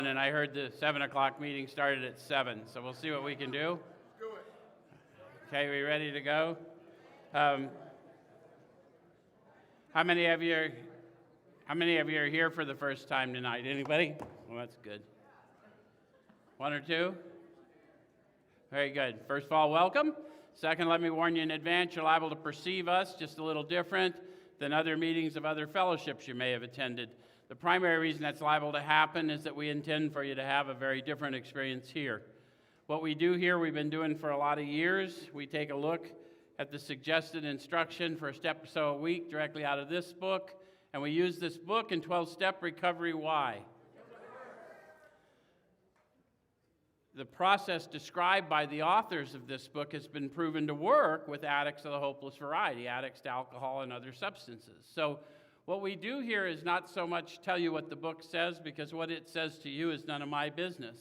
And I heard the 7 o'clock meeting started at 7, so we'll see what we can do. Okay, we ready to go? How many of you are here for the first time tonight? Anybody? Well, that's good. One or two? Very good. First of all, welcome. Second, let me warn you in advance, you're liable to perceive us just a little different than other meetings of other fellowships you may have attended. The primary reason that's liable to happen is that we intend for you to have a very different experience here. What we do here, we've been doing for a lot of years. We take a look at the suggested instruction for a step or so a week directly out of this book, and we use this book in 12-Step Recovery. Why? The process described by the authors of this book has been proven to work with addicts of the hopeless variety, addicts to alcohol and other substances. So what we do here is not so much tell you what the book says, because what it says to you is none of my business.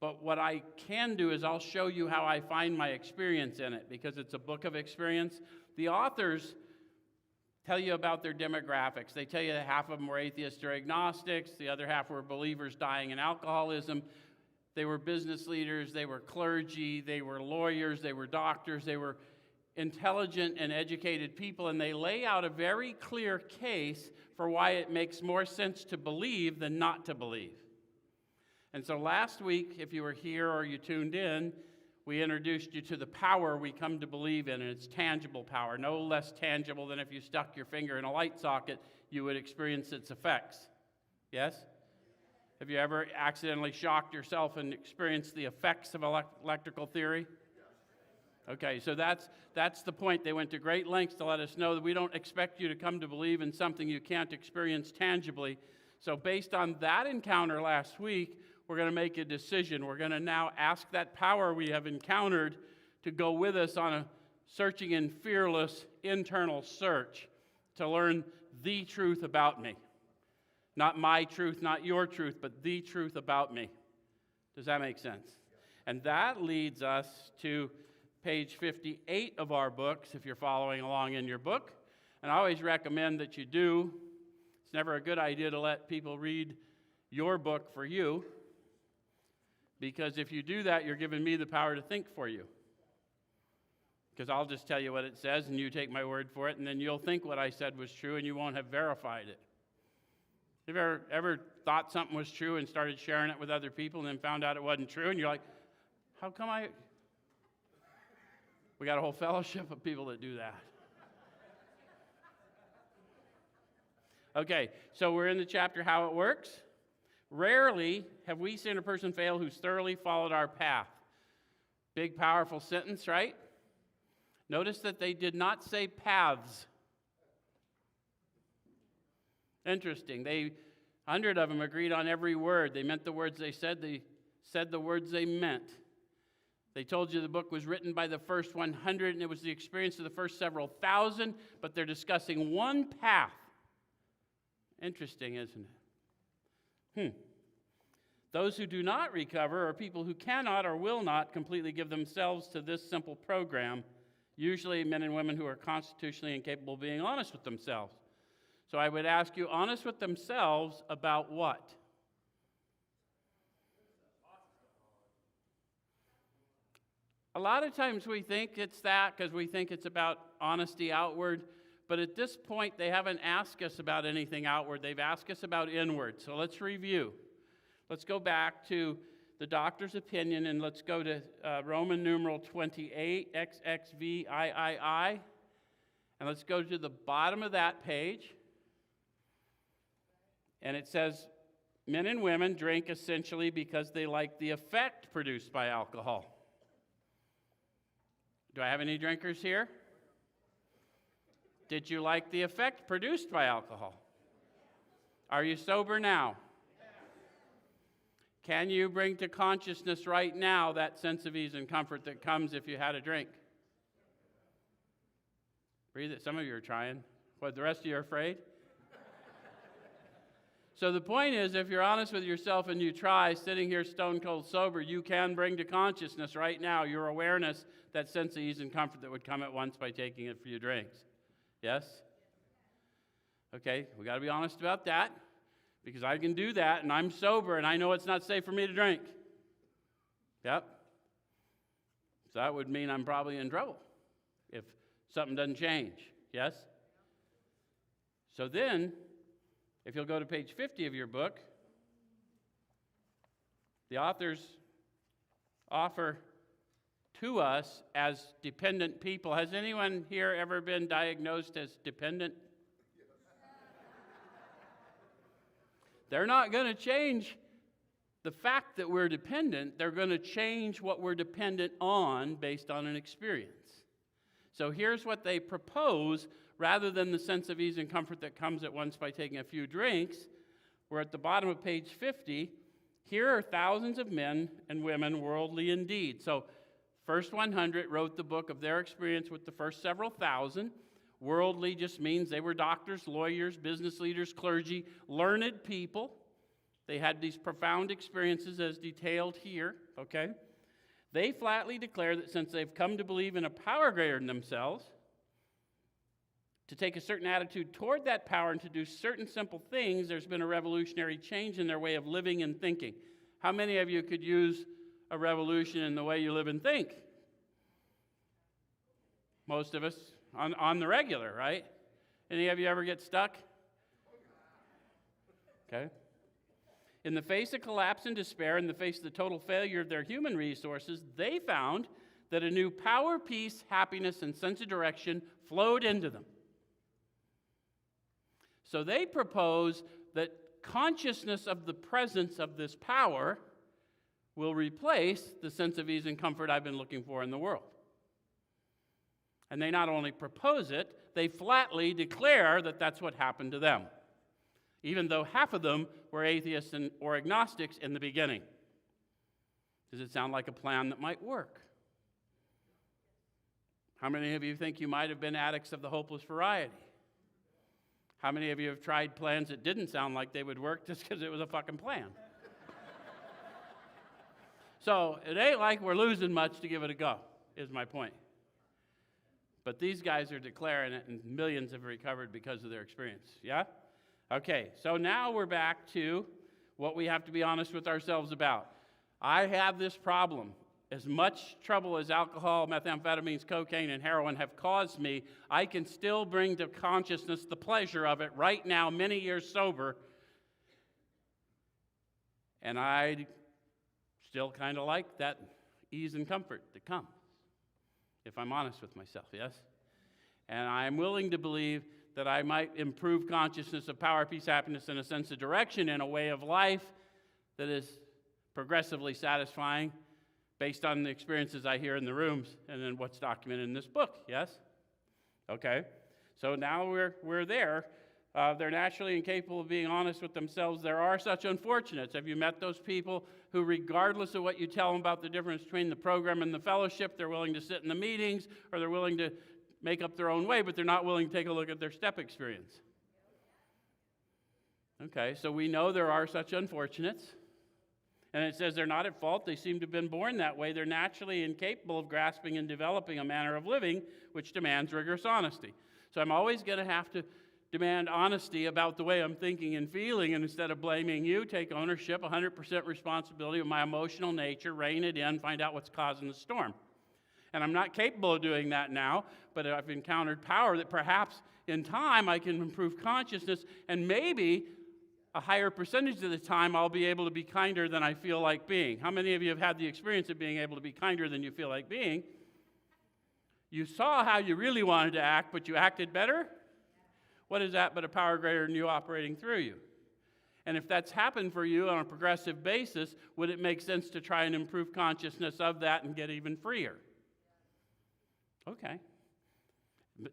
But what I can do is I'll show you how I find my experience in it, because it's a book of experience. The authors tell you about their demographics. They tell you that half of them were atheists or agnostics, the other half were believers dying in alcoholism. They were business leaders, they were clergy, they were lawyers, they were doctors, they were intelligent and educated people, and they lay out a very clear case for why it makes more sense to believe than not to believe. And so last week, if you were here or you tuned in, we introduced you to the power we come to believe in, and it's tangible power, no less tangible than if you stuck your finger in a light socket, you would experience its effects. Yes? Have you ever accidentally shocked yourself and experienced the effects of electrical theory? Okay, so that's the point. They went to great lengths to let us know that we don't expect you to come to believe in something you can't experience tangibly. So based on that encounter last week, we're going to make a decision. We're going to now ask that power we have encountered to go with us on a searching and fearless internal search to learn the truth about me. Not my truth, not your truth, but the truth about me. Does that make sense? And that leads us to page 58 of our books, if you're following along in your book. And I always recommend that you do. It's never a good idea to let people read your book for you, because if you do that, you're giving me the power to think for you. Because I'll just tell you what it says, and you take my word for it, and then you'll think what I said was true, and you won't have verified it. Have you ever thought something was true and started sharing it with other people and then found out it wasn't true, and you're like, how come We got a whole fellowship of people that do that. Okay, so we're in the chapter, How It Works. Rarely have we seen a person fail who's thoroughly followed our path. Big, powerful sentence, right? Notice that they did not say paths. Interesting. 100 of them agreed on every word. They meant the words they said. They said the words they meant. They told you the book was written by the first 100, and it was the experience of the first several thousand, but they're discussing one path. Interesting, isn't it? Those who do not recover are people who cannot or will not completely give themselves to this simple program, usually men and women who are constitutionally incapable of being honest with themselves. So I would ask you, honest with themselves about what? A lot of times we think it's that because we think it's about honesty outward, but at this point they haven't asked us about anything outward. They've asked us about inward. So let's review. Let's go back to the doctor's opinion, and let's go to Roman numeral 28, XXVIII, and let's go to the bottom of that page. And it says, men and women drink essentially because they like the effect produced by alcohol. Do I have any drinkers here? Did you like the effect produced by alcohol? Are you sober now? Can you bring to consciousness right now that sense of ease and comfort that comes if you had a drink? Breathe it. Some of you are trying. What, the rest of you are afraid? So the point is, if you're honest with yourself and you try, sitting here stone cold sober, you can bring to consciousness right now your awareness, that sense of ease and comfort that would come at once by taking a few drinks. Yes? Okay, we got to be honest about that. because I can do that, and I'm sober, and I know it's not safe for me to drink. Yep. So that would mean I'm probably in trouble if something doesn't change. Yes? So then, if you'll go to page 50 of your book, the authors offer to us as dependent people. Has anyone here ever been diagnosed as dependent? They're not going to change the fact that we're dependent. They're going to change what we're dependent on based on an experience. So here's what they propose, rather than the sense of ease and comfort that comes at once by taking a few drinks. We're at the bottom of page 50. Here are thousands of men and women worldly indeed. So first 100 wrote the book of their experience with the first several thousand. Worldly just means they were doctors, lawyers, business leaders, clergy, learned people. They had these profound experiences as detailed here, okay? They flatly declare that since they've come to believe in a power greater than themselves, to take a certain attitude toward that power and to do certain simple things, there's been a revolutionary change in their way of living and thinking. How many of you could use a revolution in the way you live and think? Most of us on the regular, right? Any of you ever get stuck? Okay. In the face of collapse and despair, in the face of the total failure of their human resources, they found that a new power, peace, happiness, and sense of direction flowed into them. So they propose that consciousness of the presence of this power will replace the sense of ease and comfort I've been looking for in the world. And they not only propose it, they flatly declare that that's what happened to them, even though half of them were atheists or agnostics in the beginning. Does it sound like a plan that might work? How many of you think you might have been addicts of the hopeless variety? How many of you have tried plans that didn't sound like they would work just because it was a fucking plan? So it ain't like we're losing much to give it a go, is my point. But these guys are declaring it, and millions have recovered because of their experience. Yeah? Okay, so now we're back to what we have to be honest with ourselves about. I have this problem. As much trouble as alcohol, methamphetamines, cocaine, and heroin have caused me, I can still bring to consciousness the pleasure of it right now, many years sober. And I still kind of like that ease and comfort that comes, if I'm honest with myself, yes? And I'm willing to believe that I might improve consciousness of power, peace, happiness, and a sense of direction in a way of life that is progressively satisfying based on the experiences I hear in the rooms and then what's documented in this book, yes? Okay, so now we're there. They're naturally incapable of being honest with themselves. There are such unfortunates. Have you met those people who, regardless of what you tell them about the difference between the program and the fellowship, they're willing to sit in the meetings, or they're willing to make up their own way, but they're not willing to take a look at their step experience? Okay, so we know there are such unfortunates. And it says they're not at fault. They seem to have been born that way. They're naturally incapable of grasping and developing a manner of living which demands rigorous honesty. So I'm always going to have to demand honesty about the way I'm thinking and feeling, and instead of blaming you, take ownership, 100% responsibility of my emotional nature, rein it in, find out what's causing the storm. And I'm not capable of doing that now, but I've encountered power that perhaps in time I can improve consciousness, and maybe a higher percentage of the time I'll be able to be kinder than I feel like being. How many of you have had the experience of being able to be kinder than you feel like being? You saw how you really wanted to act, but you acted better? What is that but a power greater than you operating through you? And if that's happened for you on a progressive basis, would it make sense to try and improve consciousness of that and get even freer? Okay.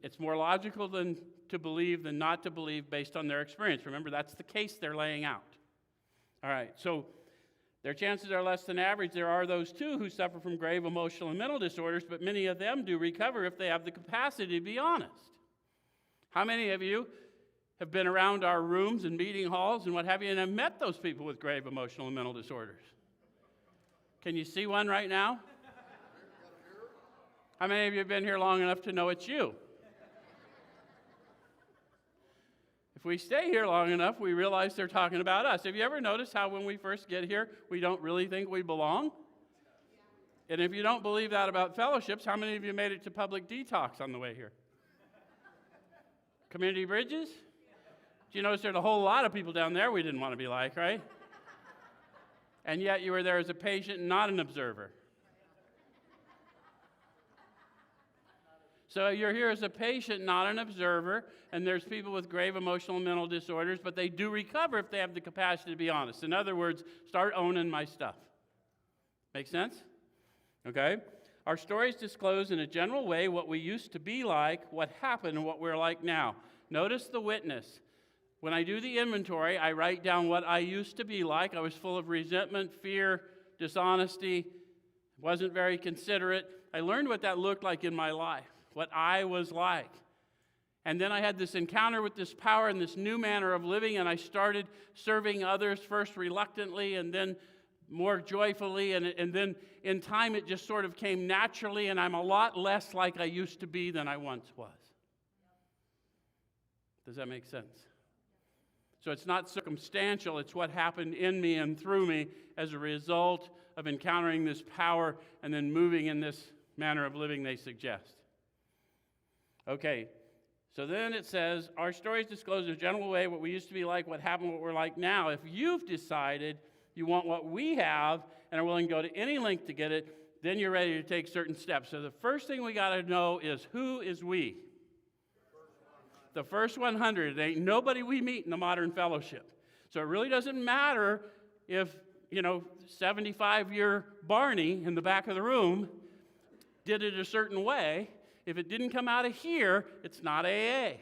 It's more logical than to believe than not to believe based on their experience. Remember, that's the case they're laying out. All right, so their chances are less than average. There are those, too, who suffer from grave emotional and mental disorders, but many of them do recover if they have the capacity to be honest. How many of you have been around our rooms and meeting halls and what have you, and have met those people with grave emotional and mental disorders? Can you see one right now? How many of you have been here long enough to know it's you? If we stay here long enough, we realize they're talking about us. Have you ever noticed how when we first get here, we don't really think we belong? And if you don't believe that about fellowships, how many of you made it to public detox on the way here? Community Bridges? Do you notice there's a whole lot of people down there we didn't want to be like, right? And yet you were there as a patient, not an observer. So you're here as a patient, not an observer, and there's people with grave emotional and mental disorders, but they do recover if they have the capacity to be honest. In other words, start owning my stuff. Make sense? Okay? Our stories disclose in a general way what we used to be like, what happened, and what we're like now. Notice the witness. When I do the inventory, I write down what I used to be like. I was full of resentment, fear, dishonesty, wasn't very considerate. I learned what that looked like in my life, what I was like. And then I had this encounter with this power and this new manner of living, and I started serving others, first reluctantly and then more joyfully, and then in time it just sort of came naturally, and I'm a lot less like I used to be than I once was. Does that make sense? So it's not circumstantial, it's what happened in me and through me as a result of encountering this power and then moving in this manner of living they suggest. Okay, so then it says, our stories disclose in a general way what we used to be like, what happened, what we're like now. If you've decided you want what we have and are willing to go to any length to get it, then you're ready to take certain steps. So the first thing we got to know is, who is we? The first 100. There ain't nobody we meet in the modern fellowship. So it really doesn't matter if, 75-year Barney in the back of the room did it a certain way. If it didn't come out of here, it's not AA.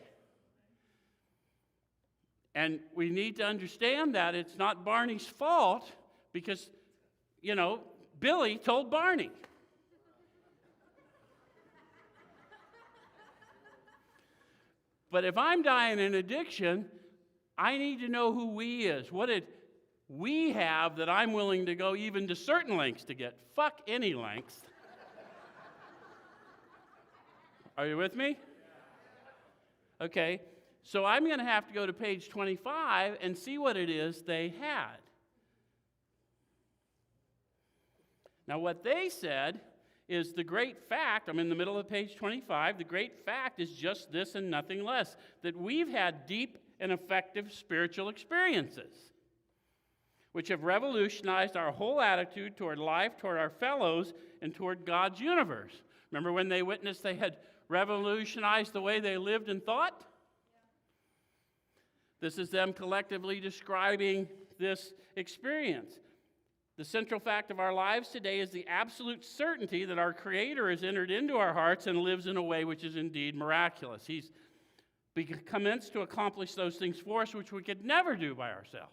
And we need to understand that it's not Barney's fault because, Billy told Barney. But if I'm dying in addiction, I need to know who we is. What did we have that I'm willing to go even to certain lengths to get? Fuck any lengths. Are you with me? Okay, so I'm going to have to go to page 25 and see what it is they had. Now, what they said is the great fact, I'm in the middle of page 25, the great fact is just this and nothing less, that we've had deep and effective spiritual experiences, which have revolutionized our whole attitude toward life, toward our fellows, and toward God's universe. Remember when they witnessed they had revolutionized the way they lived and thought? This is them collectively describing this experience. The central fact of our lives today is the absolute certainty that our Creator has entered into our hearts and lives in a way which is indeed miraculous. He's commenced to accomplish those things for us which we could never do by ourselves.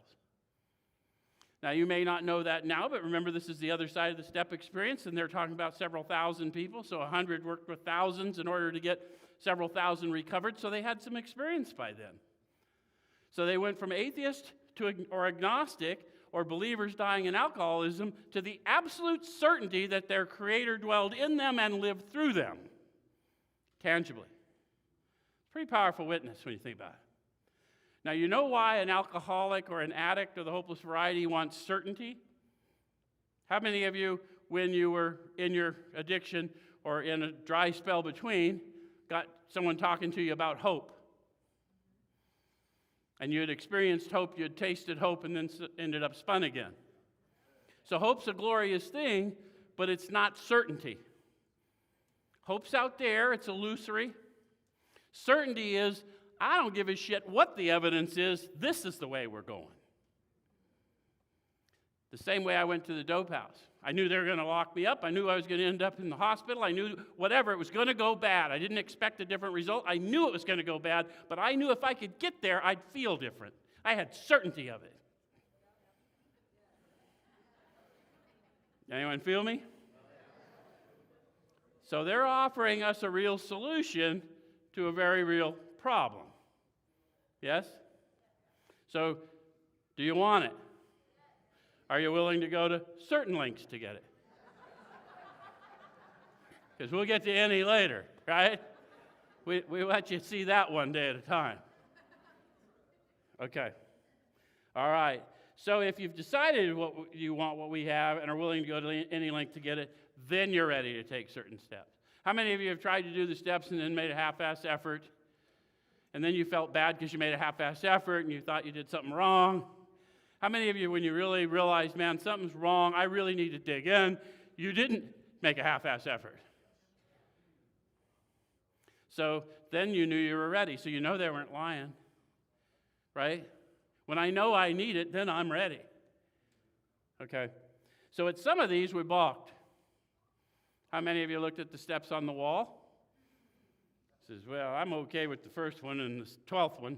Now, you may not know that now, but remember this is the other side of the step experience, and they're talking about several thousand people, so 100 worked with thousands in order to get several thousand recovered, so they had some experience by then. So they went from atheist or agnostic or believers dying in alcoholism to the absolute certainty that their Creator dwelled in them and lived through them, tangibly. Pretty powerful witness when you think about it. Now, you know why an alcoholic or an addict or the hopeless variety wants certainty? How many of you, when you were in your addiction or in a dry spell between, got someone talking to you about hope? And you had experienced hope, you had tasted hope, and then ended up spun again. So hope's a glorious thing, but it's not certainty. Hope's out there, it's illusory. Certainty is, I don't give a shit what the evidence is, this is the way we're going. The same way I went to the dope house. I knew they were going to lock me up. I knew I was going to end up in the hospital. I knew whatever, it was going to go bad. I didn't expect a different result. I knew it was going to go bad, but I knew if I could get there, I'd feel different. I had certainty of it. Anyone feel me? So they're offering us a real solution to a very real problem. Yes? So, do you want it? Are you willing to go to certain lengths to get it? Because we'll get to any later, right? We let you see that one day at a time. Okay. All right. So if you've decided what you want, what we have, and are willing to go to any length to get it, then you're ready to take certain steps. How many of you have tried to do the steps and then made a half-ass effort, and then you felt bad because you made a half-ass effort and you thought you did something wrong? How many of you, when you really realized, man, something's wrong, I really need to dig in, you didn't make a half-ass effort? So then you knew you were ready. So you know they weren't lying, right? When I know I need it, then I'm ready. Okay. So at some of these, we balked. How many of you looked at the steps on the wall? Says, well, I'm okay with the first one and the 12th one.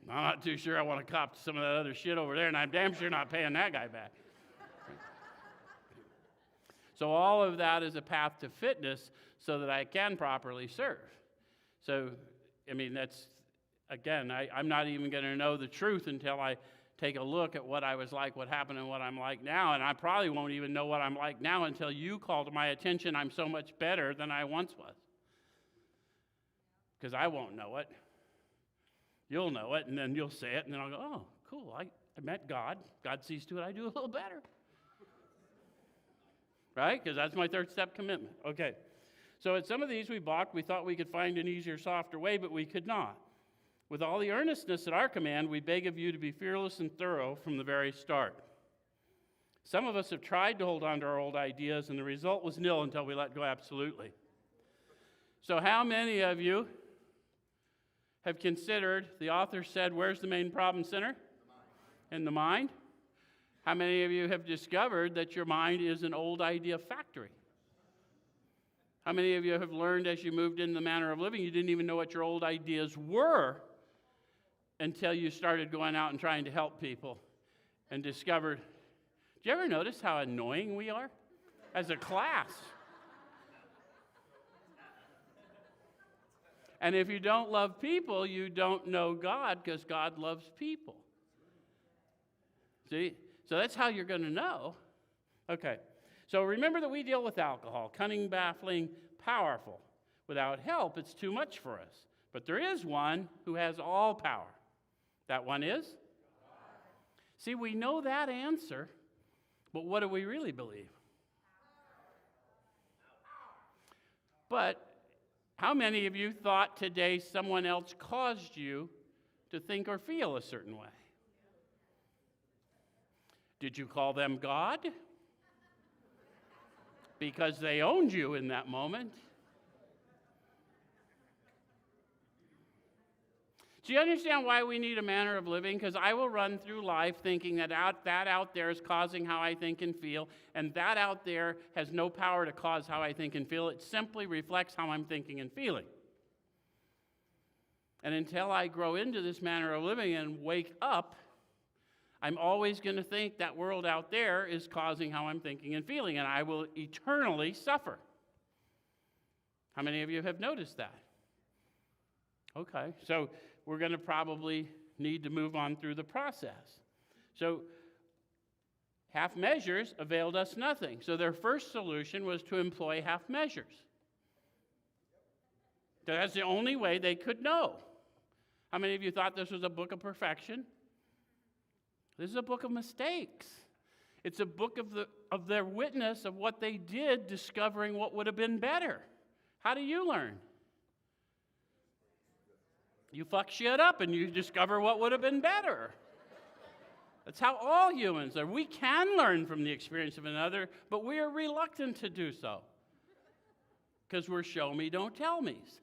I'm not too sure I want to cop to some of that other shit over there, and I'm damn sure not paying that guy back. So all of that is a path to fitness so that I can properly serve. So, I mean, that's, again, I'm not even going to know the truth until I take a look at what I was like, what happened, and what I'm like now. And I probably won't even know what I'm like now until you call to my attention I'm so much better than I once was. Because I won't know it. You'll know it, and then you'll say it, and then I'll go, oh, cool, I met God. God sees to it I do a little better. Right? Because that's my third step commitment. Okay. So at some of these we balked. We thought we could find an easier, softer way, but we could not. With all the earnestness at our command, we beg of you to be fearless and thorough from the very start. Some of us have tried to hold on to our old ideas, and the result was nil until we let go absolutely. So how many of you have considered, the author said, where's the main problem center? In the mind. How many of you have discovered that your mind is an old idea factory? How many of you have learned as you moved into the manner of living, you didn't even know what your old ideas were until you started going out and trying to help people and discovered, do you ever notice how annoying we are as a class? And if you don't love people, you don't know God, because God loves people. See? So that's how you're going to know. Okay. So remember that we deal with alcohol. Cunning, baffling, powerful. Without help, it's too much for us. But there is one who has all power. That one is? See, we know that answer, but what do we really believe? But how many of you thought today someone else caused you to think or feel a certain way? Did you call them God? Because they owned you in that moment. Do you understand why we need a manner of living? Because I will run through life thinking that out there is causing how I think and feel, and that out there has no power to cause how I think and feel. It simply reflects how I'm thinking and feeling. And until I grow into this manner of living and wake up, I'm always going to think that world out there is causing how I'm thinking and feeling, and I will eternally suffer. How many of you have noticed that? Okay, so we're going to probably need to move on through the process. So half measures availed us nothing. So their first solution was to employ half measures. That's the only way they could know. How many of you thought this was a book of perfection? This is a book of mistakes. It's a book of their witness of what they did, discovering what would have been better. How do you learn? You fuck shit up and you discover what would have been better. That's how all humans are. We can learn from the experience of another, but we are reluctant to do so. Because we're show me, don't tell me's.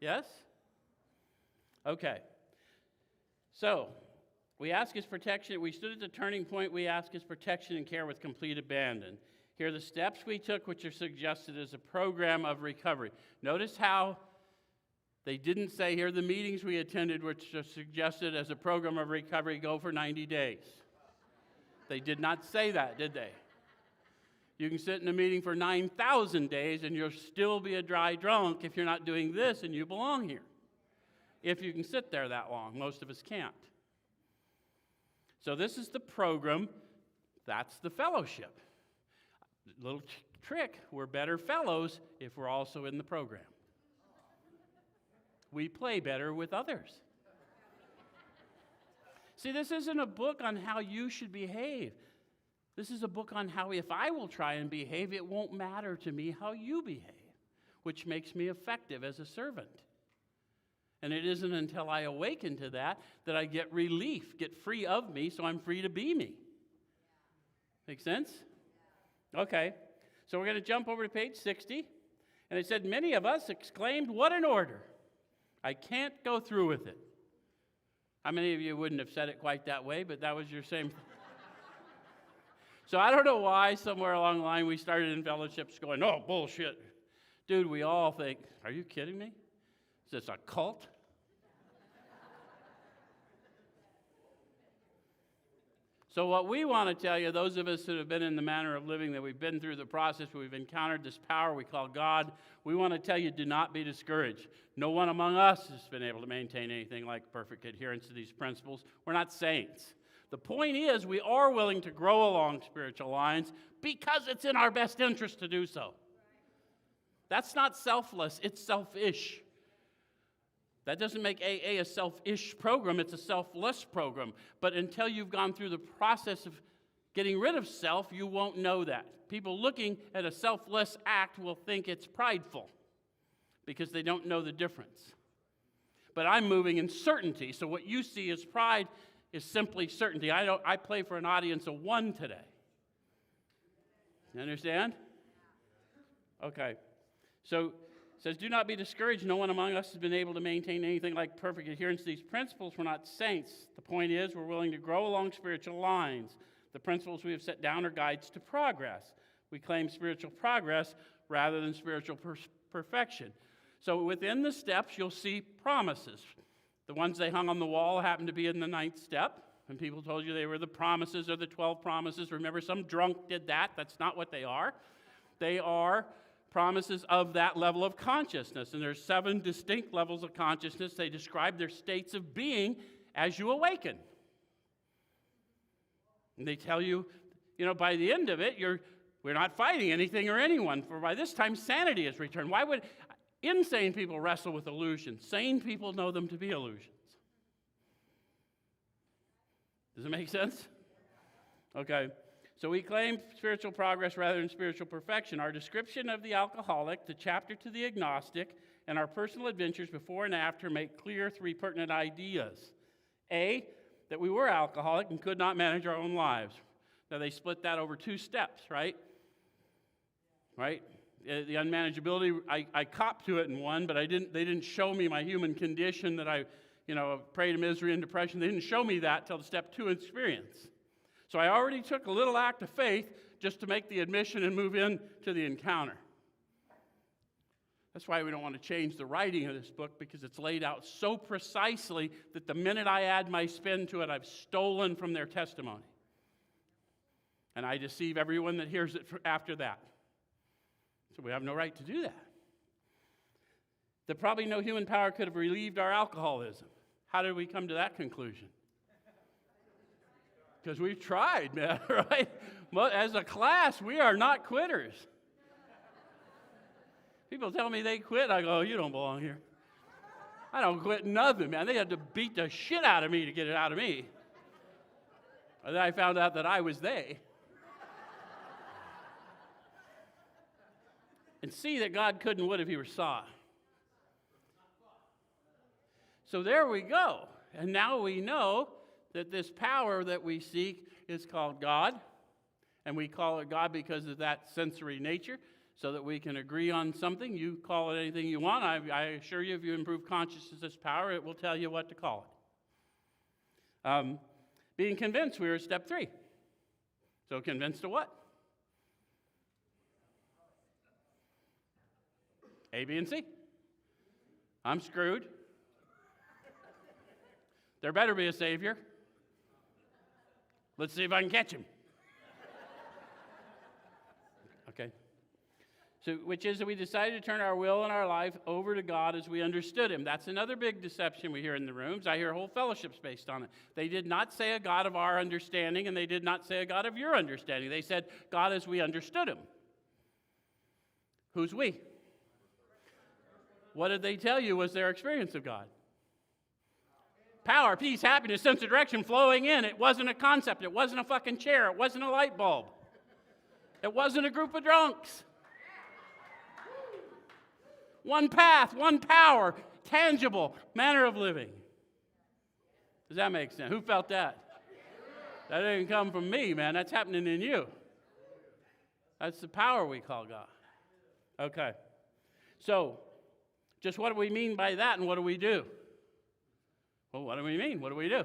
Yes? Okay. So, we ask his protection. We stood at the turning point. We ask his protection and care with complete abandon. Here are the steps we took, which are suggested as a program of recovery. Notice how they didn't say, here are the meetings we attended, which are suggested as a program of recovery, go for 90 days. They did not say that, did they? You can sit in a meeting for 9,000 days and you'll still be a dry drunk if you're not doing this and you belong here. If you can sit there that long. Most of us can't. So this is the program. That's the fellowship. Little Trick, we're better fellows if we're also in the program. We play better with others. See, this isn't a book on how you should behave. This is a book on how, if I will try and behave, it won't matter to me how you behave, which makes me effective as a servant. And it isn't until I awaken to that that I get relief, get free of me, so I'm free to be me. Make sense? Okay, so we're going to jump over to page 60. And it said, many of us exclaimed, "What an order! I can't go through with it." How many of you wouldn't have said it quite that way, but that was your same thing? So I don't know why somewhere along the line we started in fellowships going, "Oh, bullshit." Dude, we all think, are you kidding me? Is this a cult? So what we want to tell you, those of us that have been in the manner of living, that we've been through the process, we've encountered this power we call God, we want to tell you, do not be discouraged. No one among us has been able to maintain anything like perfect adherence to these principles. We're not saints. The point is, we are willing to grow along spiritual lines because it's in our best interest to do so. That's not selfless, it's selfish. That doesn't make AA a selfish program, it's a selfless program. But until you've gone through the process of getting rid of self, you won't know that. People looking at a selfless act will think it's prideful because they don't know the difference. But I'm moving in certainty, so what you see as pride is simply certainty. I play for an audience of one today. You understand? Okay. So it says, do not be discouraged. No one among us has been able to maintain anything like perfect adherence to these principles. We're not saints. The point is, we're willing to grow along spiritual lines. The principles we have set down are guides to progress. We claim spiritual progress rather than spiritual perfection. So within the steps, you'll see promises. The ones they hung on the wall happen to be in the 9th step. And people told you they were the promises or the 12 promises. Remember, some drunk did that. That's not what they are. They are promises of that level of consciousness. And there's 7 distinct levels of consciousness. They describe their states of being as you awaken. And they tell you, by the end of it, we're not fighting anything or anyone, for by this time sanity has returned. Why would insane people wrestle with illusions? Sane people know them to be illusions. Does it make sense? Okay. So we claim spiritual progress rather than spiritual perfection. Our description of the alcoholic, the chapter to the agnostic, and our personal adventures before and after make clear 3 pertinent ideas. A, that we were alcoholic and could not manage our own lives. Now they split that over 2 steps, right? Right? The unmanageability, I copped to it in one, but they didn't show me my human condition that I, prey to misery and depression. They didn't show me that till the step 2 experience. So I already took a little act of faith just to make the admission and move in to the encounter. That's why we don't want to change the writing of this book, because it's laid out so precisely that the minute I add my spin to it, I've stolen from their testimony. And I deceive everyone that hears it after that. So we have no right to do that. That probably no human power could have relieved our alcoholism. How did we come to that conclusion? Because we've tried, man, right? As a class, we are not quitters. People tell me they quit. I go, you don't belong here. I don't quit nothing, man. They had to beat the shit out of me to get it out of me. And then I found out that I was they. And see that God could and would if he were saw. So there we go. And now we know that this power that we seek is called God. And we call it God because of that sensory nature, so that we can agree on something. You call it anything you want. I assure you, if you improve consciousness power, it will tell you what to call it. Being convinced, we were at step 3. So convinced of what? A, B, and C. I'm screwed. There better be a Savior. Let's see if I can catch him. Okay. So, which is that we decided to turn our will and our life over to God as we understood him. That's another big deception we hear in the rooms. I hear whole fellowships based on it. They did not say a God of our understanding, and they did not say a God of your understanding. They said God as we understood him. Who's we? What did they tell you was their experience of God? Power, peace, happiness, sense of direction flowing in. It wasn't a concept. It wasn't a fucking chair. It wasn't a light bulb. It wasn't a group of drunks. One path, one power, tangible manner of living. Does that make sense? Who felt that? That didn't come from me, man. That's happening in you. That's the power we call God. Okay. So, just what do we mean by that, and what do we do? Well, what do we mean? What do we do?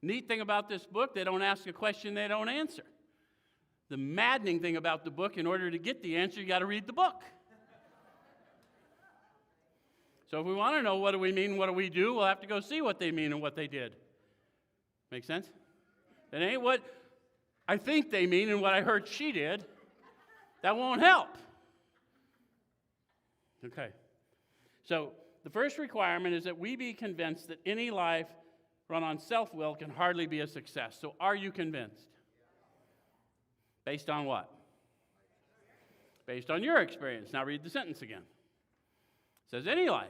Neat thing about this book, they don't ask a question they don't answer. The maddening thing about the book, in order to get the answer, you got to read the book. So if we want to know what do we mean, what do we do, we'll have to go see what they mean and what they did. Make sense? It ain't what I think they mean and what I heard she did. That won't help. Okay. So the first requirement is that we be convinced that any life run on self-will can hardly be a success. So are you convinced? Based on what? Based on your experience. Now read the sentence again. It says any life.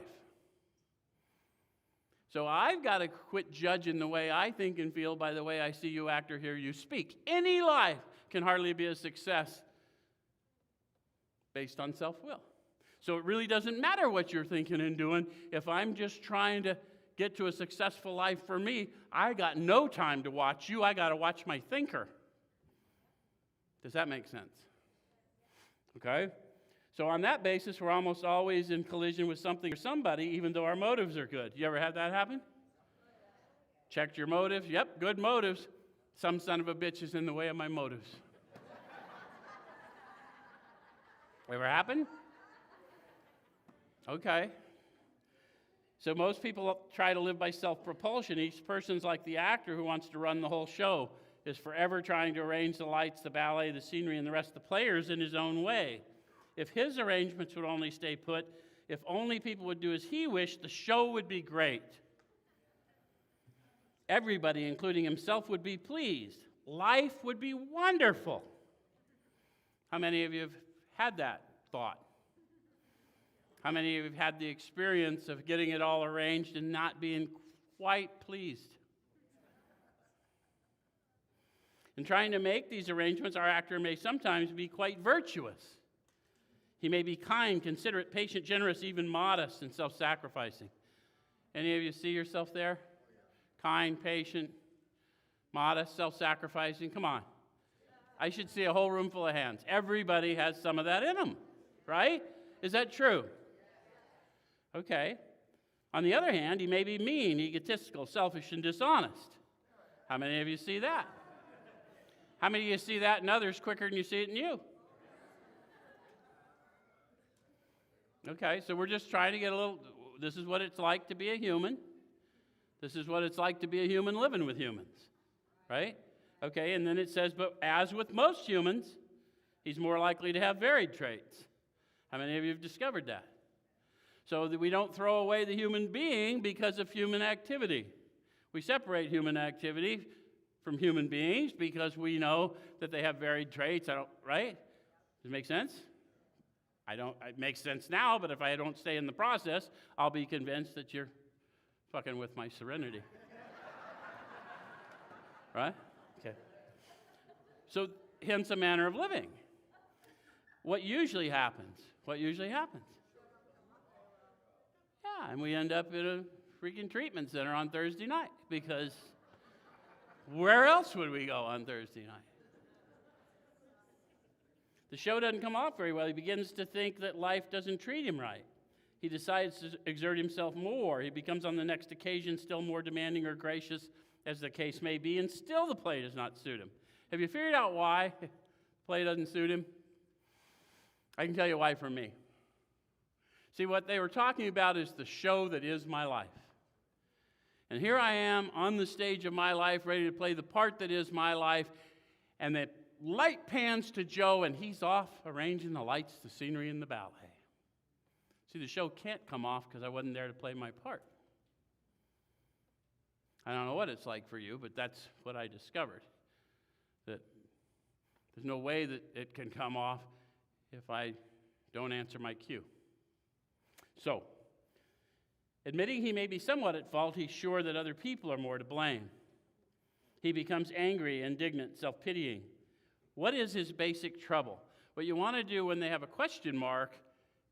So I've got to quit judging the way I think and feel by the way I see you act or hear you speak. Any life can hardly be a success based on self-will. So it really doesn't matter what you're thinking and doing. If I'm just trying to get to a successful life for me, I got no time to watch you. I got to watch my thinker. Does that make sense? Okay? So on that basis, we're almost always in collision with something or somebody, even though our motives are good. You ever had that happen? Checked your motives? Yep, good motives. Some son of a bitch is in the way of my motives. Ever happen? Okay. So most people try to live by self-propulsion. Each person's like the actor who wants to run the whole show, is forever trying to arrange the lights, the ballet, the scenery, and the rest of the players in his own way. If his arrangements would only stay put, if only people would do as he wished, the show would be great. Everybody, including himself, would be pleased. Life would be wonderful. How many of you have had that thought? How many of you have had the experience of getting it all arranged and not being quite pleased? In trying to make these arrangements, our actor may sometimes be quite virtuous. He may be kind, considerate, patient, generous, even modest and self-sacrificing. Any of you see yourself there? Kind, patient, modest, self-sacrificing. Come on. I should see a whole room full of hands. Everybody has some of that in them, right? Is that true? Okay. On the other hand, he may be mean, egotistical, selfish, and dishonest. How many of you see that? How many of you see that in others quicker than you see it in you? Okay, so we're just trying to get a little, this is what it's like to be a human. This is what it's like to be a human living with humans, right? Okay, and then it says, but as with most humans, he's more likely to have varied traits. How many of you have discovered that? So that we don't throw away the human being because of human activity. We separate human activity from human beings because we know that they have varied traits, right? Does it make sense? It makes sense now, but if I don't stay in the process, I'll be convinced that you're fucking with my serenity. Right? Okay. So, hence a manner of living. What usually happens? Yeah, and we end up in a freaking treatment center on Thursday night because where else would we go on Thursday night? The show doesn't come off very well. He begins to think that life doesn't treat him right. He decides to exert himself more. He becomes on the next occasion still more demanding or gracious, as the case may be, and still the play does not suit him. Have you figured out why the play doesn't suit him? I can tell you why for me. See, what they were talking about is the show that is my life. And here I am on the stage of my life, ready to play the part that is my life, and the light pans to Joe, and he's off arranging the lights, the scenery, and the ballet. See, the show can't come off because I wasn't there to play my part. I don't know what it's like for you, but that's what I discovered. That there's no way that it can come off if I Don't answer my cue. So, admitting he may be somewhat at fault, he's sure that other people are more to blame. He becomes angry, indignant, self-pitying. What is his basic trouble? What you want to do when they have a question mark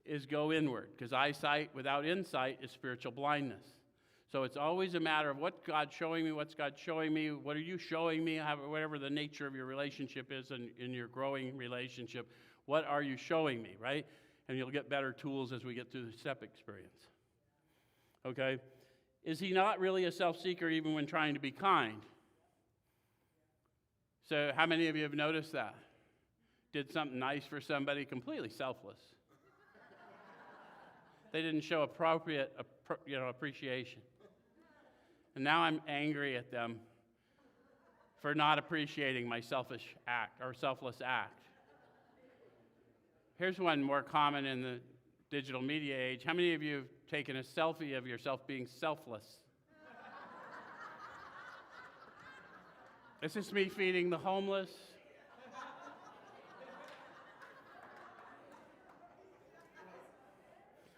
is go inward, because eyesight without insight is spiritual blindness. So it's always a matter of what's God showing me, what are you showing me, whatever the nature of your relationship is in your growing relationship, what are you showing me, right? And you'll get better tools as we get through the step experience. Okay? Is he not really a self-seeker even when trying to be kind? So how many of you have noticed that? Did something nice for somebody, completely selfless. They didn't show appropriate appreciation. And now I'm angry at them for not appreciating my selfish act or selfless act. Here's one more common in the digital media age. How many of you have taken a selfie of yourself being selfless? Is this me feeding the homeless?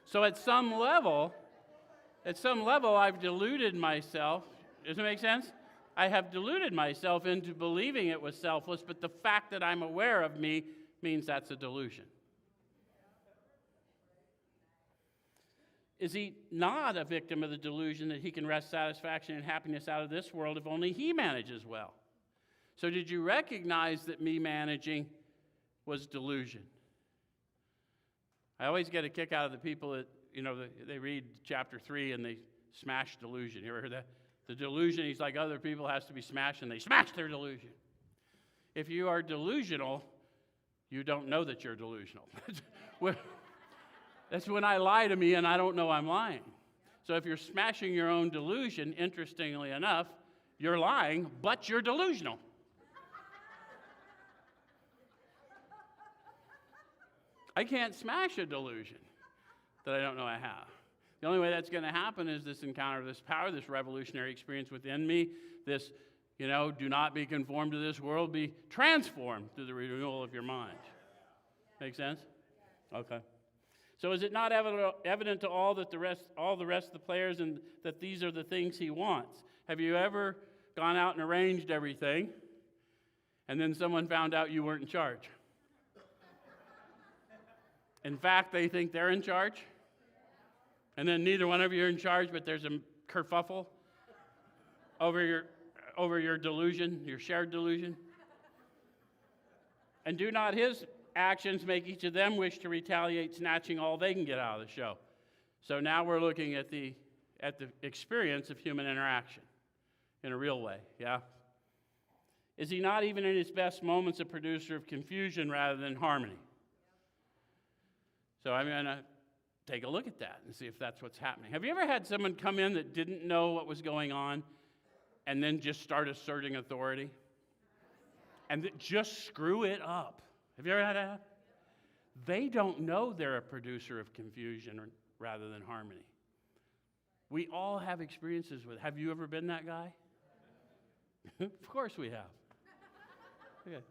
So at some level, I've deluded myself. Does it make sense? I have deluded myself into believing it was selfless, but the fact that I'm aware of me means that's a delusion. Is he not a victim of the delusion that he can wrest satisfaction and happiness out of this world if only he manages well? So did you recognize that me managing was delusion? I always get a kick out of the people that, they read chapter 3 and they smash delusion. You ever heard that? The delusion, he's like other people, has to be smashed, and they smash their delusion. If you are delusional, you don't know that you're delusional. That's when I lie to me and I don't know I'm lying. So if you're smashing your own delusion, interestingly enough, you're lying, but you're delusional. I can't smash a delusion that I don't know I have. The only way that's going to happen is this encounter, this power, this revolutionary experience within me, this, do not be conformed to this world, be transformed through the renewal of your mind. Make sense? Okay. So is it not evident to all the rest of the players and that these are the things he wants? Have you ever gone out and arranged everything, and then someone found out you weren't in charge? In fact, they think they're in charge, and then neither one of you are in charge, but there's a kerfuffle over your delusion, your shared delusion. And do not his actions make each of them wish to retaliate, snatching all they can get out of the show? So now we're looking at the experience of human interaction in a real way, yeah? Is he not even in his best moments a producer of confusion rather than harmony? So I'm going to take a look at that and see if that's what's happening. Have you ever had someone come in that didn't know what was going on and then just start asserting authority? And just screw it up. Have you ever had that? They don't know they're a producer of confusion rather than harmony. We all have experiences with it. Have you ever been that guy? Of course we have. Okay.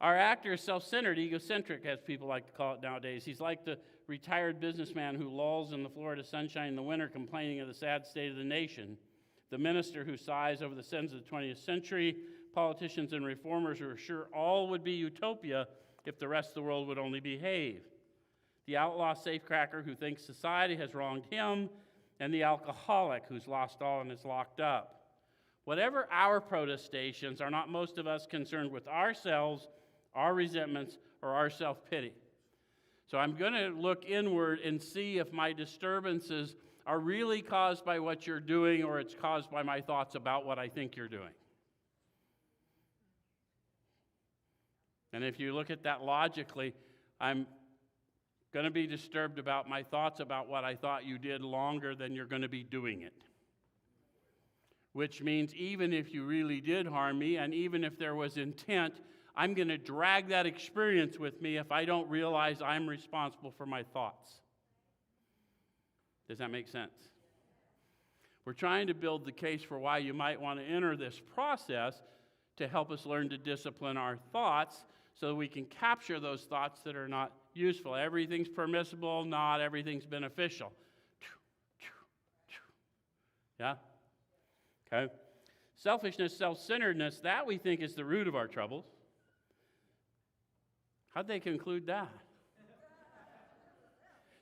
Our actor is self-centered, egocentric, as people like to call it nowadays. He's like the retired businessman who lolls in the Florida sunshine in the winter complaining of the sad state of the nation, the minister who sighs over the sins of the 20th century, politicians and reformers who are sure all would be utopia if the rest of the world would only behave, the outlaw safecracker who thinks society has wronged him, and the alcoholic who's lost all and is locked up. Whatever our protestations, are not most of us concerned with ourselves, our resentments, or our self-pity? So I'm going to look inward and see if my disturbances are really caused by what you're doing or it's caused by my thoughts about what I think you're doing. And if you look at that logically, I'm going to be disturbed about my thoughts about what I thought you did longer than you're going to be doing it. Which means even if you really did harm me, and even if there was intent, I'm going to drag that experience with me if I don't realize I'm responsible for my thoughts. Does that make sense? We're trying to build the case for why you might want to enter this process to help us learn to discipline our thoughts so that we can capture those thoughts that are not useful. Everything's permissible, not everything's beneficial. Yeah? Okay? Selfishness, self-centeredness, that we think is the root of our troubles. How'd they conclude that?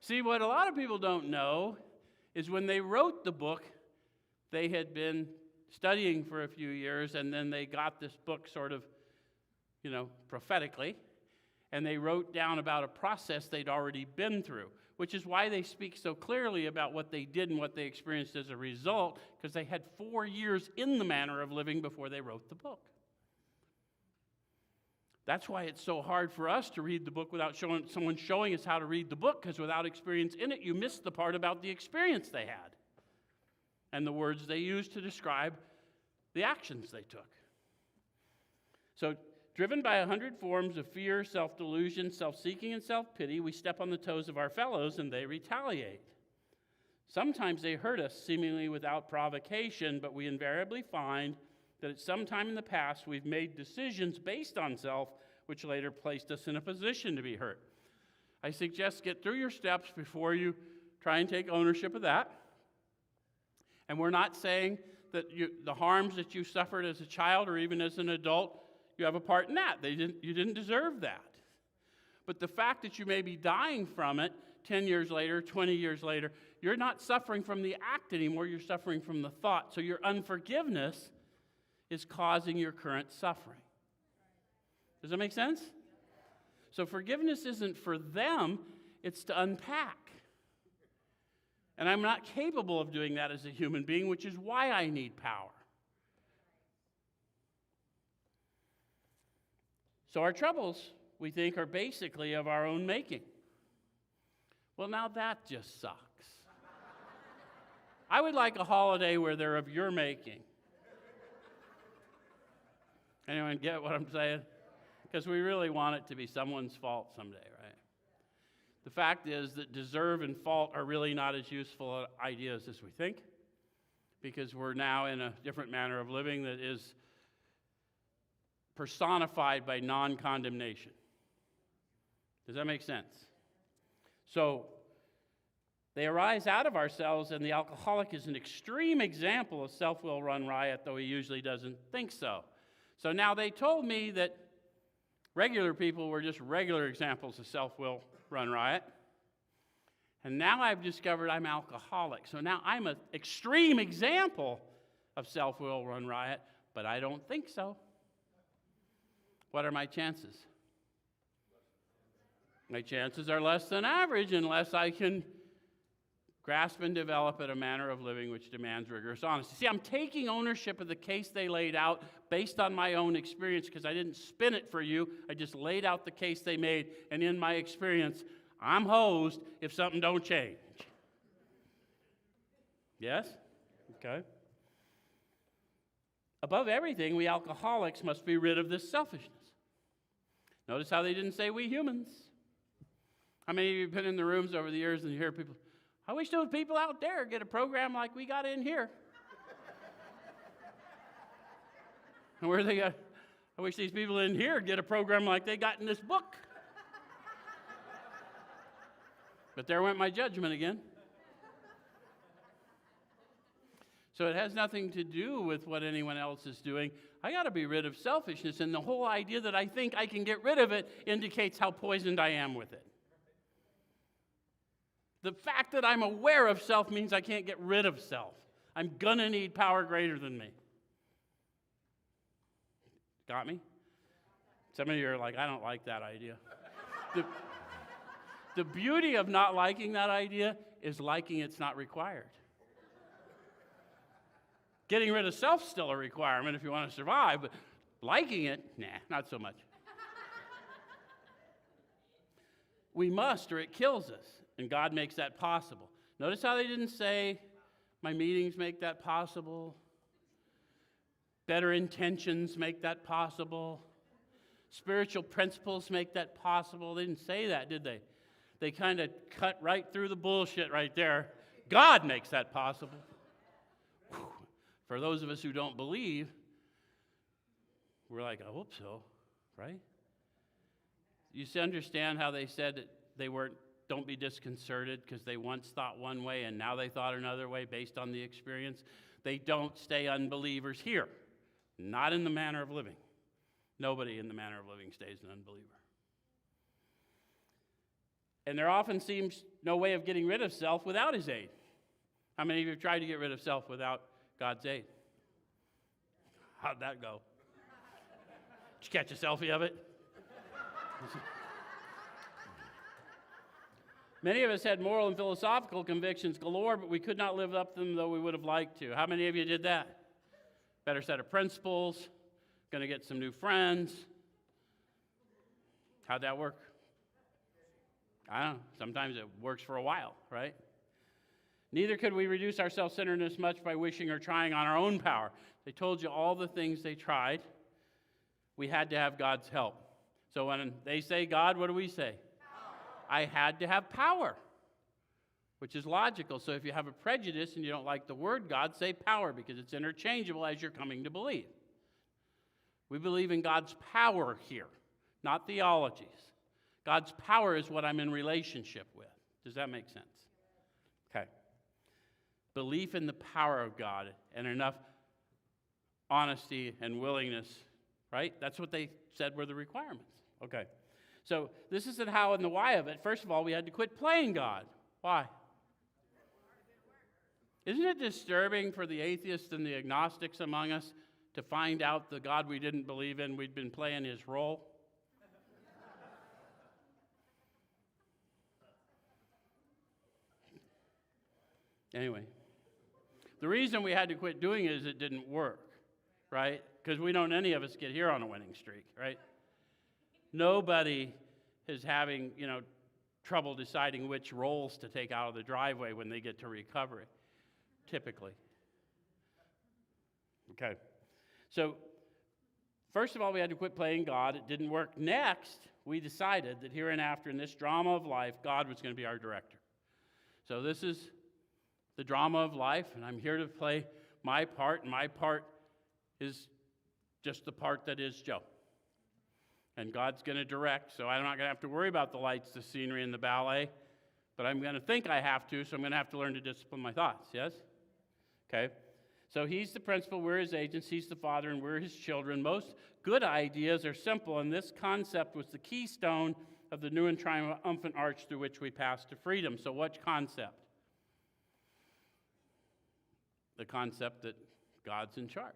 See, what a lot of people don't know is when they wrote the book, they had been studying for a few years, and then they got this book sort of, prophetically, and they wrote down about a process they'd already been through, which is why they speak so clearly about what they did and what they experienced as a result, because they had 4 years in the manner of living before they wrote the book. That's why it's so hard for us to read the book without someone showing us how to read the book, because without experience in it, you miss the part about the experience they had and the words they used to describe the actions they took. So, driven by 100 forms of fear, self-delusion, self-seeking, and self-pity, we step on the toes of our fellows and they retaliate. Sometimes they hurt us seemingly without provocation, but we invariably find that at some time in the past we've made decisions based on self, which later placed us in a position to be hurt. I suggest get through your steps before you try and take ownership of that. And we're not saying that the harms that you suffered as a child or even as an adult, you have a part in that. You didn't deserve that. But the fact that you may be dying from it 10 years later, 20 years later, you're not suffering from the act anymore, you're suffering from the thought. So your unforgiveness is causing your current suffering. Does that make sense? So forgiveness isn't for them, it's to unpack. And I'm not capable of doing that as a human being, which is why I need power. So our troubles, we think, are basically of our own making. Well, now that just sucks. I would like a holiday where they're of your making. Anyone get what I'm saying? Because we really want it to be someone's fault someday, right? The fact is that deserve and fault are really not as useful ideas as we think, because we're now in a different manner of living that is personified by non-condemnation. Does that make sense? So they arise out of ourselves, and the alcoholic is an extreme example of self-will run riot, though he usually doesn't think so. So now they told me that regular people were just regular examples of self-will run riot. And now I've discovered I'm alcoholic. So now I'm an extreme example of self-will run riot, but I don't think so. What are my chances? My chances are less than average unless I can grasp and develop at a manner of living which demands rigorous honesty. See, I'm taking ownership of the case they laid out based on my own experience, because I didn't spin it for you. I just laid out the case they made, and in my experience, I'm hosed if something don't change. Yes? Okay. Above everything, we alcoholics must be rid of this selfishness. Notice how they didn't say we humans. How many of you have been in the rooms over the years and you hear people, I wish those people out there get a program like we got in here. And where they got, I wish these people in here get a program like they got in this book. But there went my judgment again. So it has nothing to do with what anyone else is doing. I got to be rid of selfishness, and the whole idea that I think I can get rid of it indicates how poisoned I am with it. The fact that I'm aware of self means I can't get rid of self. I'm gonna need power greater than me. Got me? Some of you are like, I don't like that idea. The beauty of not liking that idea is liking it's not required. Getting rid of self's still a requirement if you want to survive, but liking it, nah, not so much. We must, or it kills us, and God makes that possible. Notice how they didn't say, my meetings make that possible, better intentions make that possible, spiritual principles make that possible. They didn't say that, did they? They kind of cut right through the bullshit right there. God makes that possible. Whew. For those of us who don't believe, we're like, I hope so, right? You understand how they said that don't be disconcerted because they once thought one way and now they thought another way based on the experience. They don't stay unbelievers here. Not in the manner of living. Nobody in the manner of living stays an unbeliever. And there often seems no way of getting rid of self without his aid. How many of you have tried to get rid of self without God's aid? How'd that go? Did you catch a selfie of it? Many of us had moral and philosophical convictions galore, but we could not live up to them though we would have liked to. How many of you did that? Better set of principles, going to get some new friends. How'd that work? I don't know. Sometimes it works for a while, right? Neither could we reduce our self-centeredness much by wishing or trying on our own power. They told you all the things they tried. We had to have God's help. So when they say God, what do we say? I had to have power, which is logical. So if you have a prejudice and you don't like the word God, say power, because it's interchangeable as you're coming to believe. We believe in God's power here, not theologies. God's power is what I'm in relationship with. Does that make sense? Okay. Belief in the power of God and enough honesty and willingness, right? That's what they said were the requirements. Okay. So this is the how and the why of it. First of all, we had to quit playing God. Why? Isn't it disturbing for the atheists and the agnostics among us to find out the God we didn't believe in, we'd been playing his role? Anyway, the reason we had to quit doing it is it didn't work, right? Because we don't any of us get here on a winning streak, right? Nobody is having, trouble deciding which rolls to take out of the driveway when they get to recovery, typically. Okay. So, first of all, we had to quit playing God. It didn't work. Next, we decided that hereinafter in this drama of life, God was going to be our director. So this is the drama of life, and I'm here to play my part, and my part is just the part that is Joe. And God's going to direct, so I'm not going to have to worry about the lights, the scenery, and the ballet, but I'm going to think I have to, so I'm going to have to learn to discipline my thoughts, yes? Okay? So he's the principal, we're his agents, he's the father, and we're his children. Most good ideas are simple, and this concept was the keystone of the new and triumphant arch through which we pass to freedom. So what concept? The concept that God's in charge.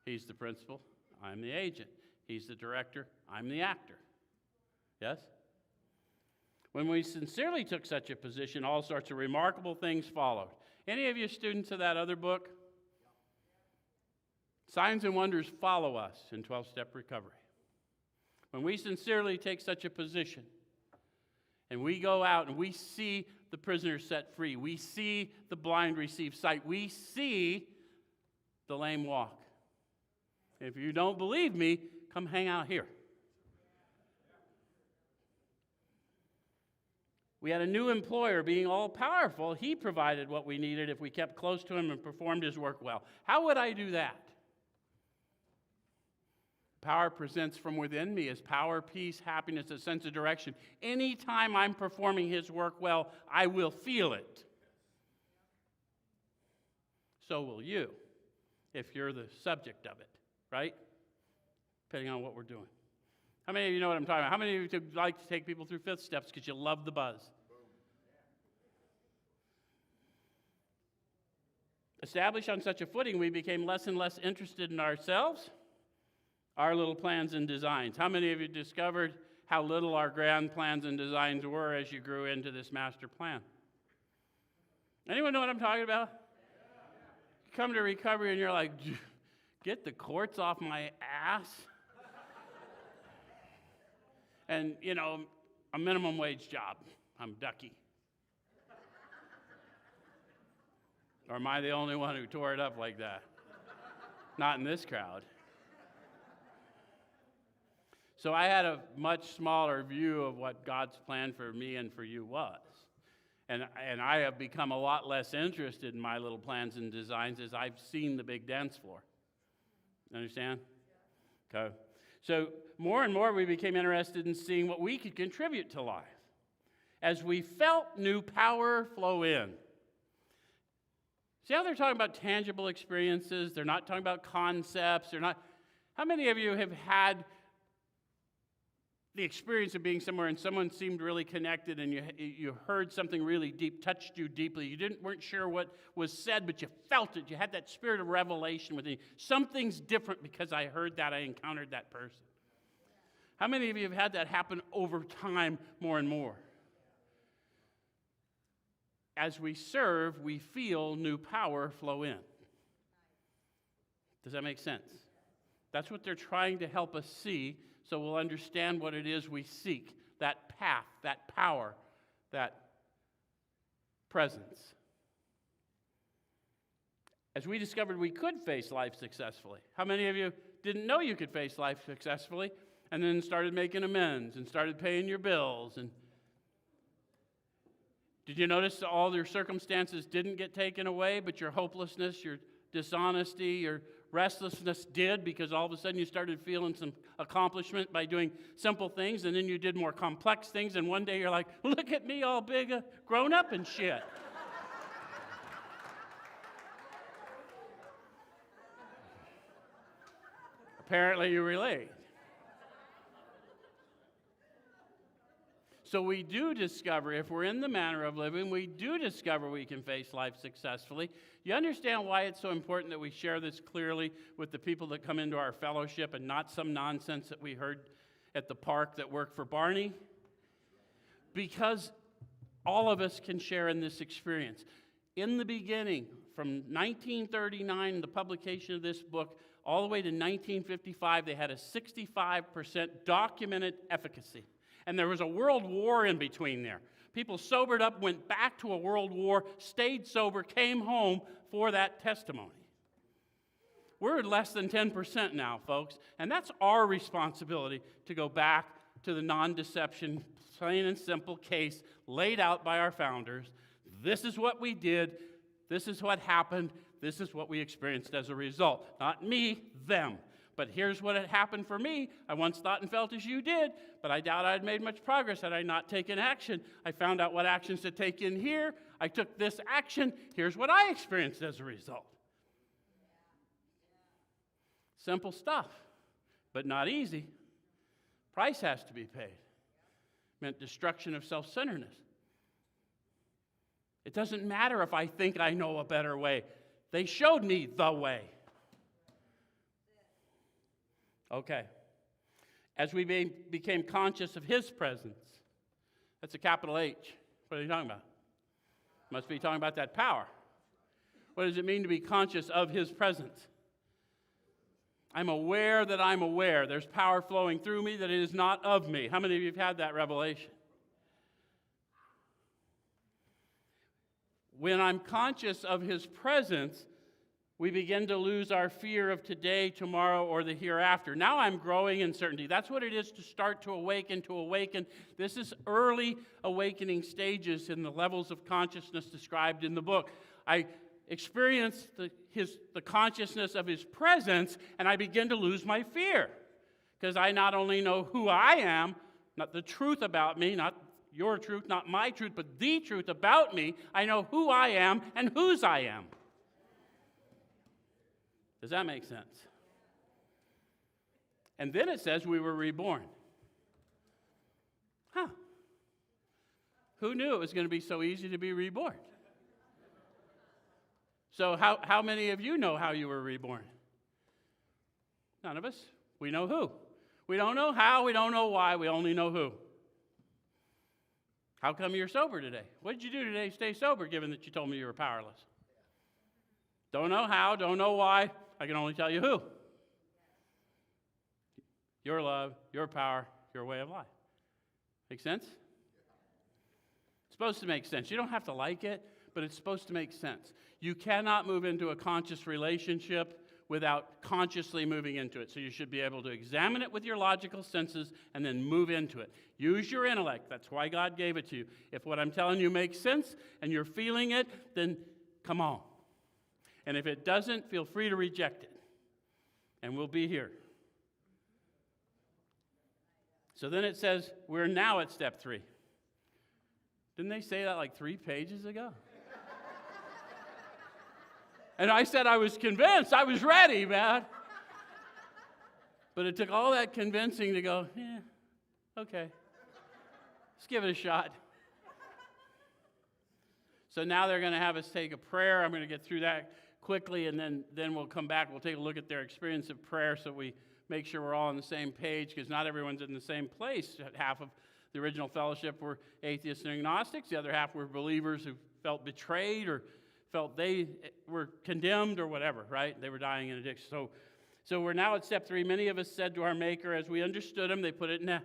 He's the principal, I'm the agent. He's the director, I'm the actor. Yes? When we sincerely took such a position, all sorts of remarkable things followed. Any of you students of that other book? Signs and wonders follow us in 12-step recovery. When we sincerely take such a position, and we go out and we see the prisoners set free, we see the blind receive sight, we see the lame walk. If you don't believe me, come hang out here. We had a new employer being all-powerful. He provided what we needed if we kept close to him and performed his work well. How would I do that? Power presents from within me as power, peace, happiness, a sense of direction. Anytime I'm performing his work well, I will feel it. So will you, if you're the subject of it, right? Depending on what we're doing. How many of you know what I'm talking about? How many of you like to take people through 5th steps because you love the buzz? Established on such a footing, we became less and less interested in ourselves, our little plans and designs. How many of you discovered how little our grand plans and designs were as you grew into this master plan? Anyone know what I'm talking about? You come to recovery and you're like, get the courts off my ass. And, a minimum wage job. I'm Ducky. Or am I the only one who tore it up like that? Not in this crowd. So I had a much smaller view of what God's plan for me and for you was. And I have become a lot less interested in my little plans and designs as I've seen the big dance floor. Understand? Okay. So more and more we became interested in seeing what we could contribute to life. as we felt new power flow in. See how they're talking about tangible experiences? They're not talking about concepts. They're not. How many of you have had the experience of being somewhere and someone seemed really connected and you heard something really deep, touched you deeply? You weren't sure what was said, but you felt it. You had that spirit of revelation within you. Something's different because I heard that, I encountered that person. How many of you have had that happen over time more and more? As we serve, we feel new power flow in. Does that make sense? That's what they're trying to help us see, so we'll understand what it is we seek, that path, that power, that presence. As we discovered we could face life successfully. How many of you didn't know you could face life successfully and then started making amends and started paying your bills? And did you notice all your circumstances didn't get taken away, but your hopelessness, your dishonesty, your restlessness did, because all of a sudden you started feeling some accomplishment by doing simple things, and then you did more complex things, and one day you're like, look at me all big, grown up and shit. Apparently you relate. So we do discover, if we're in the manner of living, we do discover we can face life successfully. You understand why it's so important that we share this clearly with the people that come into our fellowship and not some nonsense that we heard at the park that worked for Barney? Because all of us can share in this experience. In the beginning, from 1939, the publication of this book, all the way to 1955, they had a 65% documented efficacy. And there was a world war in between there. People sobered up, went back to a world war, stayed sober, came home for that testimony. We're at less than 10% now, folks, and that's our responsibility to go back to the non-deception, plain and simple case laid out by our founders. This is what we did. This is what happened. This is what we experienced as a result. Not me, them. But here's what had happened for me. I once thought and felt as you did, but I doubt I'd made much progress had I not taken action. I found out what actions to take in here. I took this action. Here's what I experienced as a result. Simple stuff, but not easy. Price has to be paid. Meant destruction of self-centeredness. It doesn't matter if I think I know a better way. They showed me the way. Okay. As we became conscious of his presence, that's a capital H. What are you talking about? Must be talking about that power. What does it mean to be conscious of his presence? I'm aware that I'm aware. There's power flowing through me that it is not of me. How many of you have had that revelation? When I'm conscious of his presence, we begin to lose our fear of today, tomorrow, or the hereafter. Now I'm growing in certainty. That's what it is to start to awaken, to awaken. This is early awakening stages in the levels of consciousness described in the book. I experience the consciousness of his presence, and I begin to lose my fear. Because I not only know who I am, not the truth about me, not your truth, not my truth, but the truth about me. I know who I am and whose I am. Does that make sense? And then it says we were reborn. Huh. Who knew it was going to be so easy to be reborn? So how many of you know how you were reborn? None of us. We know who. We don't know how, we don't know why, we only know who. How come you're sober today? What did you do today to stay sober, given that you told me you were powerless? Don't know how, don't know why. I can only tell you who. Your love, your power, your way of life. Make sense? It's supposed to make sense. You don't have to like it, but it's supposed to make sense. You cannot move into a conscious relationship without consciously moving into it. So you should be able to examine it with your logical senses and then move into it. Use your intellect. That's why God gave it to you. If what I'm telling you makes sense and you're feeling it, then come on. And if it doesn't, feel free to reject it. And we'll be here. So then it says we're now at step 3. Didn't they say that like 3 pages ago? And I said I was convinced. I was ready, man. But it took all that convincing to go, okay. Let's give it a shot. So now they're going to have us take a prayer. I'm going to get through that quickly, and then we'll come back. We'll take a look at their experience of prayer so we make sure we're all on the same page, because not everyone's in the same place. Half of the original fellowship were atheists and agnostics. The other half were believers who felt betrayed or felt they were condemned or whatever, right? They were dying in addiction. So we're now at step 3. Many of us said to our Maker, as we understood him, they put it in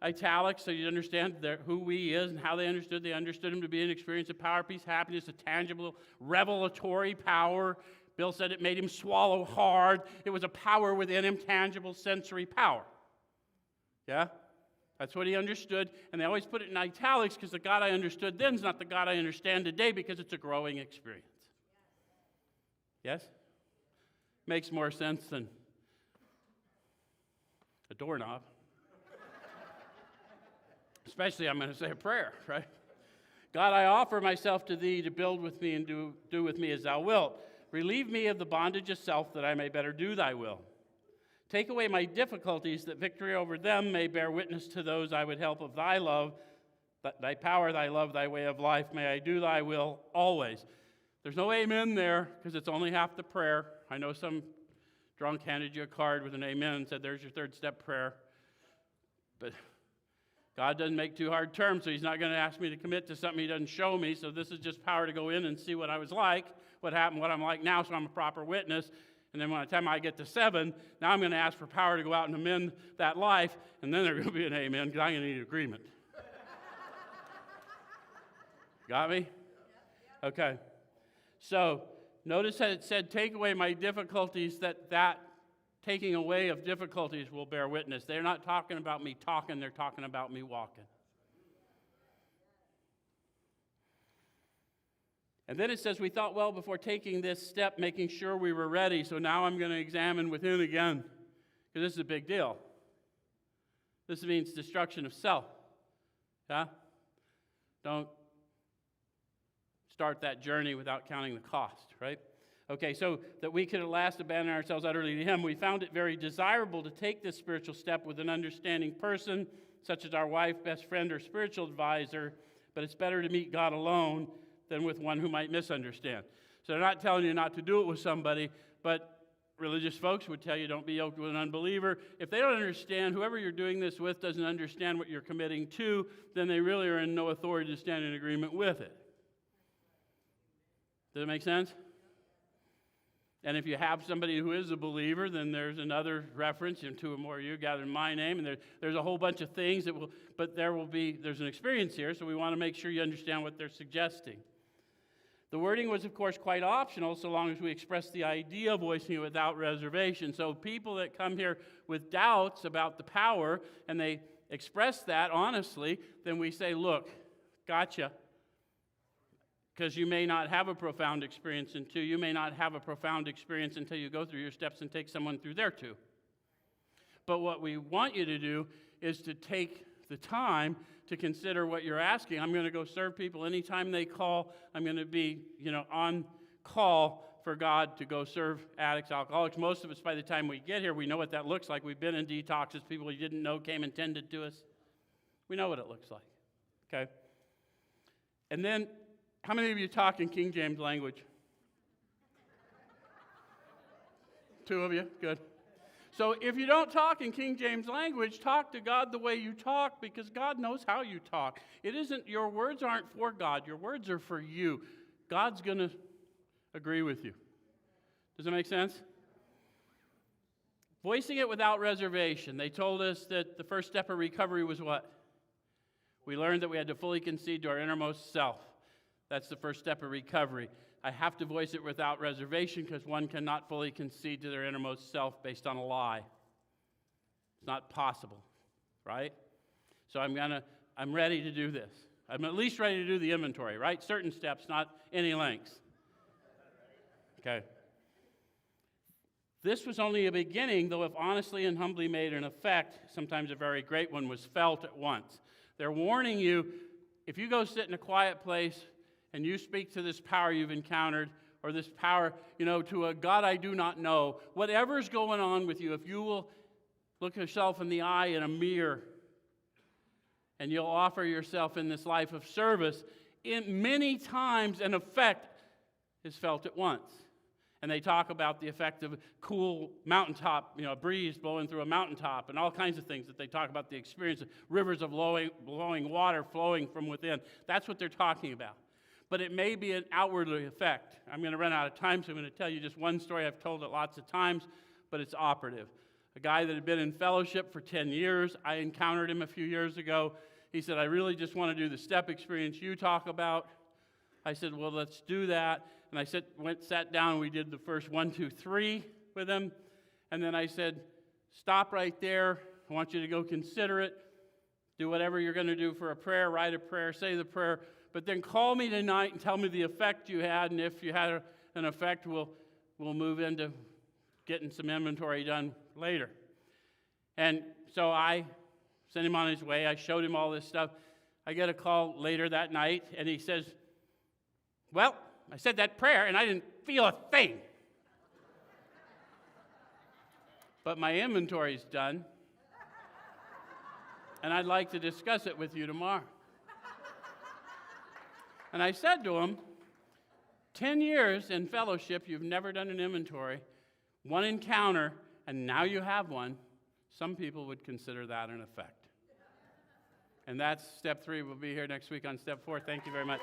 italics so you understand who he is and how they understood. They understood him to be an experience of power, peace, happiness, a tangible, revelatory power. Bill said it made him swallow hard. It was a power within him, tangible sensory power. Yeah? That's what he understood. And they always put it in italics because the God I understood then is not the God I understand today, because it's a growing experience. Yes? Makes more sense than a doorknob. Especially, I'm going to say a prayer, right? God, I offer myself to thee to build with me and do with me as thou wilt. Relieve me of the bondage of self, that I may better do thy will. Take away my difficulties, that victory over them may bear witness to those I would help of thy love, thy power, thy love, thy way of life. May I do thy will always. There's no amen there, because it's only half the prayer. I know some drunk handed you a card with an amen and said, there's your 3rd step prayer. But God doesn't make too hard terms, so he's not going to ask me to commit to something he doesn't show me. So this is just power to go in and see what I was like, what happened, what I'm like now, so I'm a proper witness. And then by the time I get to 7, now I'm going to ask for power to go out and amend that life, and then there's going to be an amen, because I'm going to need agreement. Got me? Okay. So notice that it said, take away my difficulties, that taking away of difficulties will bear witness. They're not talking about me talking, they're talking about me walking. And then it says, we thought well before taking this step, making sure we were ready. So now I'm going to examine within again, because this is a big deal. This means destruction of self. Yeah? Don't start that journey without counting the cost, right? Okay, so that we could at last abandon ourselves utterly to him, we found it very desirable to take this spiritual step with an understanding person, such as our wife, best friend, or spiritual advisor, but it's better to meet God alone than with one who might misunderstand. So they're not telling you not to do it with somebody, but religious folks would tell you don't be yoked with an unbeliever. If they don't understand, whoever you're doing this with doesn't understand what you're committing to, then they really are in no authority to stand in agreement with it. Does that make sense? And if you have somebody who is a believer, then there's another reference, 2 or more of you gathered in my name, and there's a whole bunch of things that will, but there's an experience here, so we want to make sure you understand what they're suggesting. The wording was, of course, quite optional, so long as we express the idea, voicing it without reservation. So people that come here with doubts about the power, and they express that honestly, then we say, look, gotcha. Because you may not have a profound experience in 2. You may not have a profound experience until you go through your steps and take someone through their 2. But what we want you to do is to take the time to consider what you're asking. I'm going to go serve people anytime they call. I'm going to be, on call for God to go serve addicts, alcoholics. Most of us, by the time we get here, we know what that looks like. We've been in detoxes. People we didn't know came and tended to us. We know what it looks like. Okay? And then, how many of you talk in King James language? 2 of you? Good. So if you don't talk in King James language, talk to God the way you talk, because God knows how you talk. Your words aren't for God. Your words are for you. God's going to agree with you. Does that make sense? Voicing it without reservation. They told us that the first step of recovery was what? We learned that we had to fully concede to our innermost self. That's the first step of recovery. I have to voice it without reservation, because one cannot fully concede to their innermost self based on a lie. It's not possible, right? So I'm ready to do this. I'm at least ready to do the inventory, right? Certain steps, not any lengths. Okay. This was only a beginning, though if honestly and humbly made an effect, sometimes a very great one was felt at once. They're warning you, if you go sit in a quiet place and you speak to this power you've encountered, or this power, to a God I do not know, whatever's going on with you, if you will look yourself in the eye in a mirror and you'll offer yourself in this life of service, many times an effect is felt at once. And they talk about the effect of a cool mountaintop, a breeze blowing through a mountaintop and all kinds of things that they talk about, the experience of rivers of blowing water flowing from within. That's what they're talking about. But it may be an outwardly effect. I'm going to run out of time, so I'm going to tell you just one story. I've told it lots of times, but it's operative. A guy that had been in fellowship for 10 years, I encountered him a few years ago. He said, I really just want to do the step experience you talk about. I said, well, let's do that. And I sat down, and we did the first 1, 2, 3 with him. And then I said, stop right there. I want you to go consider it. Do whatever you're going to do for a prayer, write a prayer, say the prayer. But then call me tonight and tell me the effect you had. And if you had an effect, we'll move into getting some inventory done later. And so I sent him on his way. I showed him all this stuff. I get a call later that night, and he says, well, I said that prayer, and I didn't feel a thing. But my inventory's done, and I'd like to discuss it with you tomorrow. And I said to him, 10 years in fellowship, you've never done an inventory, one encounter, and now you have one. Some people would consider that an effect. And that's step 3. We'll be here next week on step 4. Thank you very much.